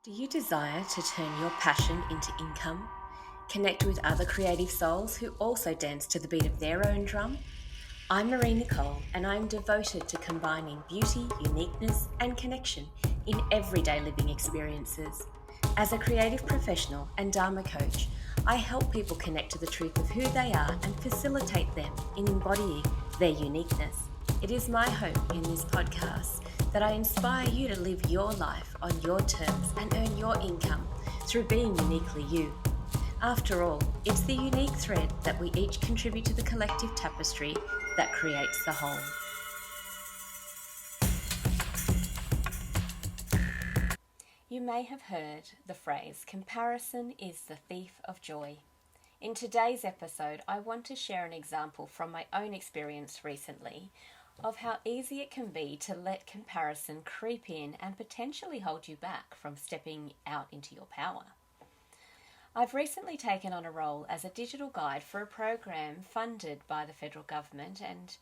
Do you desire to turn your passion into income? Connect with other creative souls who also dance to the beat of their own drum? I'm Marie-Nicole, and I'm devoted to combining beauty, uniqueness, and connection in everyday living experiences. As a creative professional and Dharma coach, I help people connect to the truth of who they are and facilitate them in embodying their uniqueness. It is my hope in this podcast that I inspire you to live your life on your terms and earn your income through being uniquely you. After all, it's the unique thread that we each contribute to the collective tapestry that creates the whole. You may have heard the phrase, comparison is the thief of joy. In today's episode, I want to share an example from my own experience recently of how easy it can be to let comparison creep in and potentially hold you back from stepping out into your power. I've recently taken on a role as a digital guide for a program funded by the federal government, and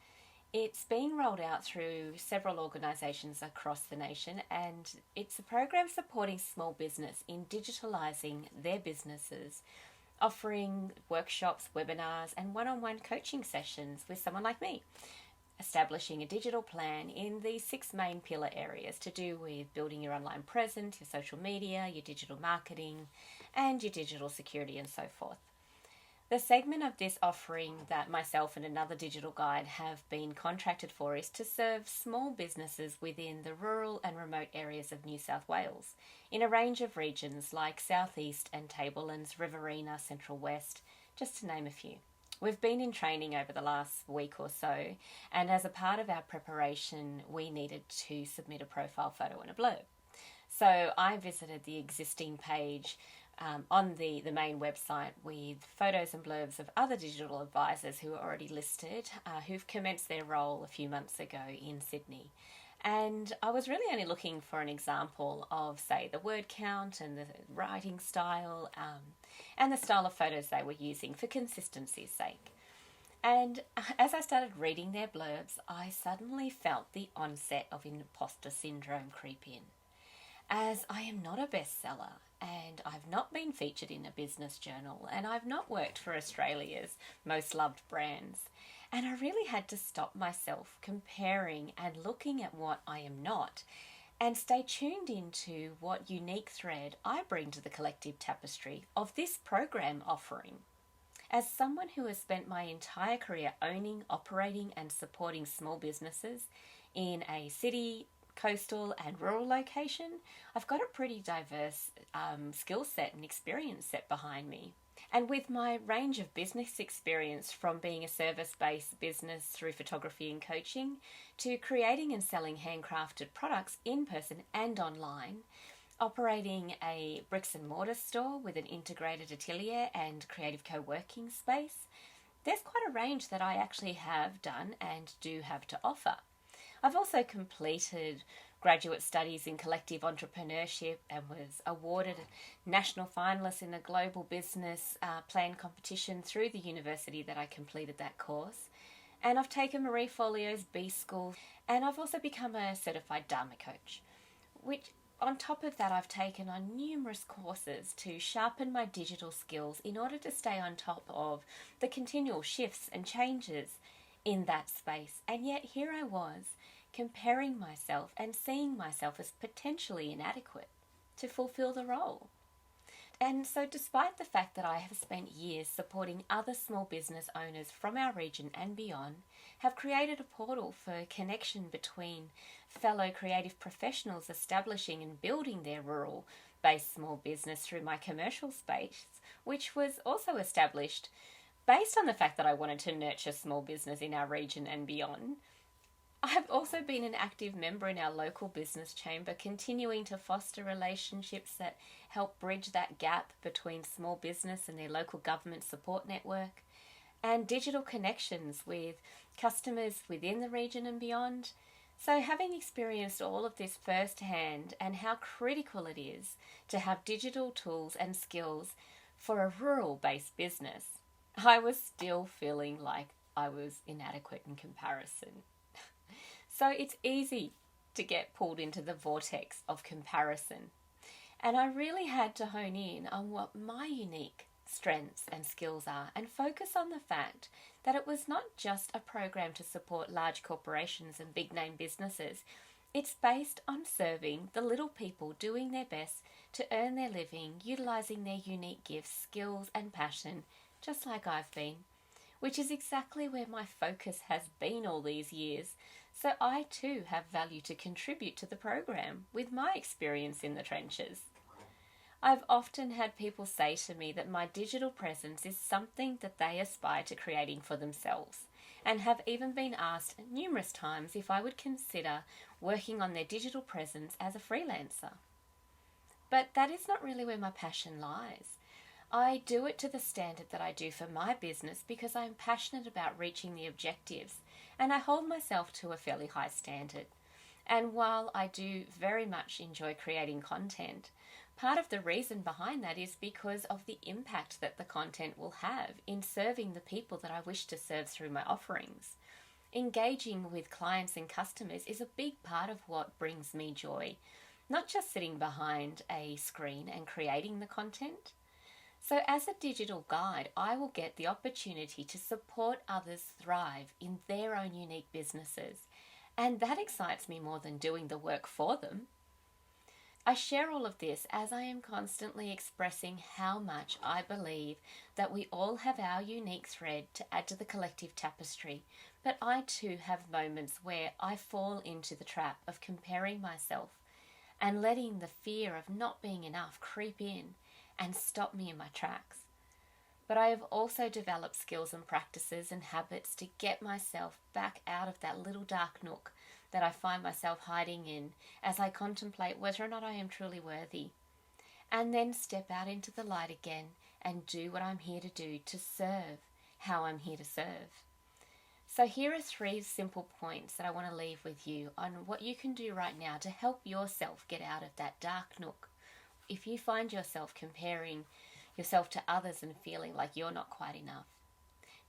it's being rolled out through several organisations across the nation, and it's a program supporting small business in digitalising their businesses, offering workshops, webinars and one-on-one coaching sessions with someone like me, establishing a digital plan in these 6 main pillar areas to do with building your online presence, your social media, your digital marketing, and your digital security and so forth. The segment of this offering that myself and another digital guide have been contracted for is to serve small businesses within the rural and remote areas of New South Wales in a range of regions like South East and Tablelands, Riverina, Central West, just to name a few. We've been in training over the last week or so, and as a part of our preparation, we needed to submit a profile photo and a blurb. So I visited the existing page on the main website with photos and blurbs of other digital advisors who are already listed, who've commenced their role a few months ago in Sydney. And I was really only looking for an example of, say, the word count and the writing style and the style of photos they were using for consistency's sake. And as I started reading their blurbs, I suddenly felt the onset of imposter syndrome creep in. As I am not a bestseller, and I've not been featured in a business journal, and I've not worked for Australia's most loved brands. And I really had to stop myself comparing and looking at what I am not, and stay tuned into what unique thread I bring to the collective tapestry of this program offering. As someone who has spent my entire career owning, operating and supporting small businesses in a city, coastal and rural location, I've got a pretty diverse skill set and experience set behind me. And with my range of business experience, from being a service-based business through photography and coaching to creating and selling handcrafted products in person and online, operating a bricks and mortar store with an integrated atelier and creative co-working space, there's quite a range that I actually have done and do have to offer. I've also completed graduate studies in collective entrepreneurship and was awarded a national finalist in a global business plan competition through the university that I completed that course. And I've taken Marie Forleo's B School, and I've also become a certified Dharma coach, which on top of that I've taken on numerous courses to sharpen my digital skills in order to stay on top of the continual shifts and changes in that space. And yet here I was, comparing myself and seeing myself as potentially inadequate to fulfill the role. And so despite the fact that I have spent years supporting other small business owners from our region and beyond, have created a portal for connection between fellow creative professionals establishing and building their rural-based small business through my commercial space, which was also established based on the fact that I wanted to nurture small business in our region and beyond. I have also been an active member in our local business chamber, continuing to foster relationships that help bridge that gap between small business and their local government support network, and digital connections with customers within the region and beyond. So having experienced all of this firsthand and how critical it is to have digital tools and skills for a rural-based business, I was still feeling like I was inadequate in comparison. So it's easy to get pulled into the vortex of comparison. And I really had to hone in on what my unique strengths and skills are and focus on the fact that it was not just a program to support large corporations and big name businesses. It's based on serving the little people doing their best to earn their living, utilising their unique gifts, skills and passion, just like I've been, which is exactly where my focus has been all these years. So I too have value to contribute to the program with my experience in the trenches. I've often had people say to me that my digital presence is something that they aspire to creating for themselves, and have even been asked numerous times if I would consider working on their digital presence as a freelancer. But that is not really where my passion lies. I do it to the standard that I do for my business because I am passionate about reaching the objectives, and I hold myself to a fairly high standard. And while I do very much enjoy creating content, part of the reason behind that is because of the impact that the content will have in serving the people that I wish to serve through my offerings. Engaging with clients and customers is a big part of what brings me joy, not just sitting behind a screen and creating the content. So as a digital guide, I will get the opportunity to support others thrive in their own unique businesses, and that excites me more than doing the work for them. I share all of this as I am constantly expressing how much I believe that we all have our unique thread to add to the collective tapestry, but I too have moments where I fall into the trap of comparing myself and letting the fear of not being enough creep in and stop me in my tracks. But I have also developed skills and practices and habits to get myself back out of that little dark nook that I find myself hiding in as I contemplate whether or not I am truly worthy, and then step out into the light again and do what I'm here to do, to serve how I'm here to serve. So here are 3 simple points that I want to leave with you on what you can do right now to help yourself get out of that dark nook if you find yourself comparing yourself to others and feeling like you're not quite enough.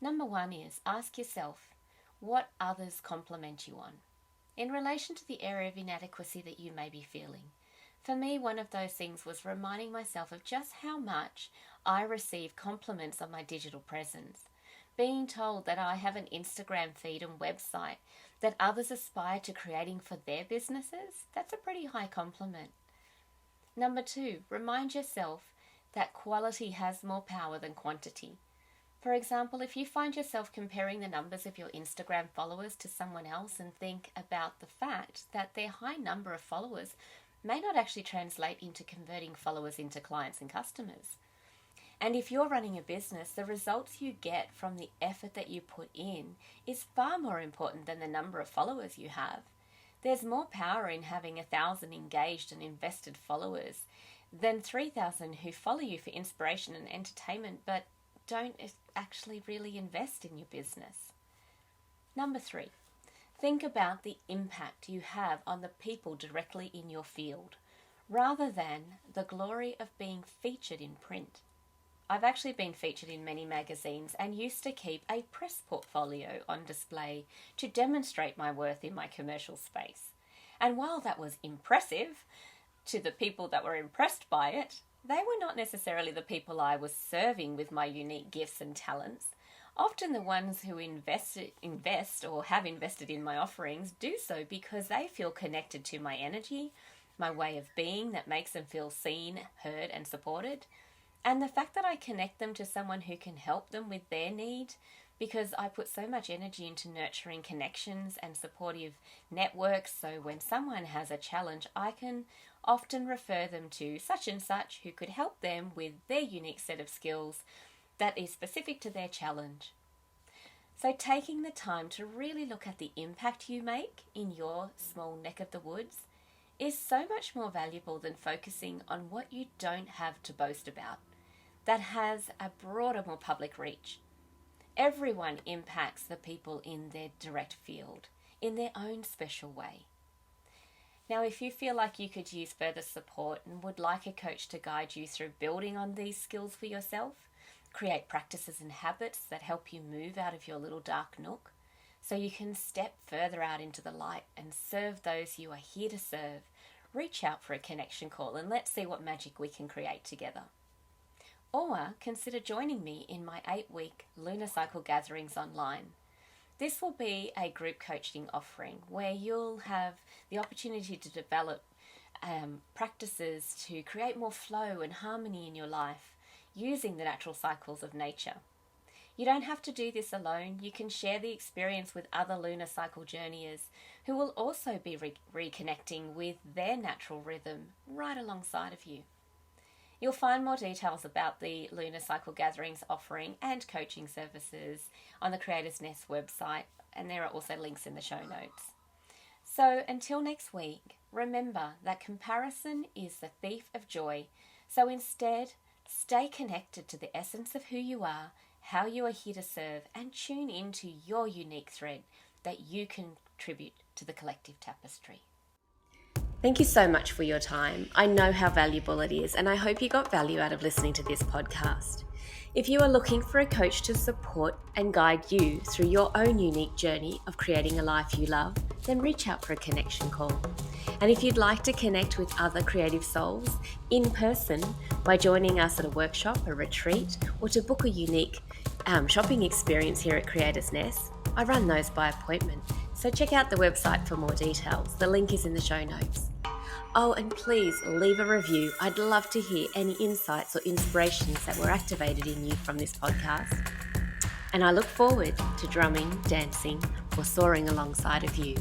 Number 1 is ask yourself what others compliment you on in relation to the area of inadequacy that you may be feeling. For me, one of those things was reminding myself of just how much I receive compliments on my digital presence. Being told that I have an Instagram feed and website that others aspire to creating for their businesses, that's a pretty high compliment. Number 2, remind yourself that quality has more power than quantity. For example, if you find yourself comparing the numbers of your Instagram followers to someone else and think about the fact that their high number of followers may not actually translate into converting followers into clients and customers. And if you're running a business, the results you get from the effort that you put in is far more important than the number of followers you have. There's more power in having 1,000 engaged and invested followers than 3,000 who follow you for inspiration and entertainment but don't actually really invest in your business. Number 3, think about the impact you have on the people directly in your field, rather than the glory of being featured in print. I've actually been featured in many magazines and used to keep a press portfolio on display to demonstrate my worth in my commercial space. And while that was impressive to the people that were impressed by it, they were not necessarily the people I was serving with my unique gifts and talents. Often the ones who invest or have invested in my offerings do so because they feel connected to my energy, my way of being that makes them feel seen, heard and supported. And the fact that I connect them to someone who can help them with their need, because I put so much energy into nurturing connections and supportive networks, so when someone has a challenge, I can often refer them to such and such who could help them with their unique set of skills that is specific to their challenge. So taking the time to really look at the impact you make in your small neck of the woods is so much more valuable than focusing on what you don't have to boast about, that has a broader, more public reach. Everyone impacts the people in their direct field in their own special way. Now, if you feel like you could use further support and would like a coach to guide you through building on these skills for yourself, create practices and habits that help you move out of your little dark nook so you can step further out into the light and serve those you are here to serve, reach out for a connection call and let's see what magic we can create together. Or consider joining me in my 8-week lunar cycle gatherings online. This will be a group coaching offering where you'll have the opportunity to develop practices to create more flow and harmony in your life using the natural cycles of nature. You don't have to do this alone. You can share the experience with other lunar cycle journeyers who will also be reconnecting with their natural rhythm right alongside of you. You'll find more details about the Lunar Cycle Gatherings offering and coaching services on the Creators Nest website, and there are also links in the show notes. So until next week, remember that comparison is the thief of joy. So instead, stay connected to the essence of who you are, how you are here to serve, and tune into your unique thread that you can contribute to the collective tapestry. Thank you so much for your time. I know how valuable it is, and I hope you got value out of listening to this podcast. If you are looking for a coach to support and guide you through your own unique journey of creating a life you love, then reach out for a connection call. And if you'd like to connect with other creative souls in person by joining us at a workshop, a retreat, or to book a unique shopping experience here at Creators Nest, I run those by appointment. So check out the website for more details. The link is in the show notes. Oh, and please leave a review. I'd love to hear any insights or inspirations that were activated in you from this podcast. And I look forward to drumming, dancing, or soaring alongside of you.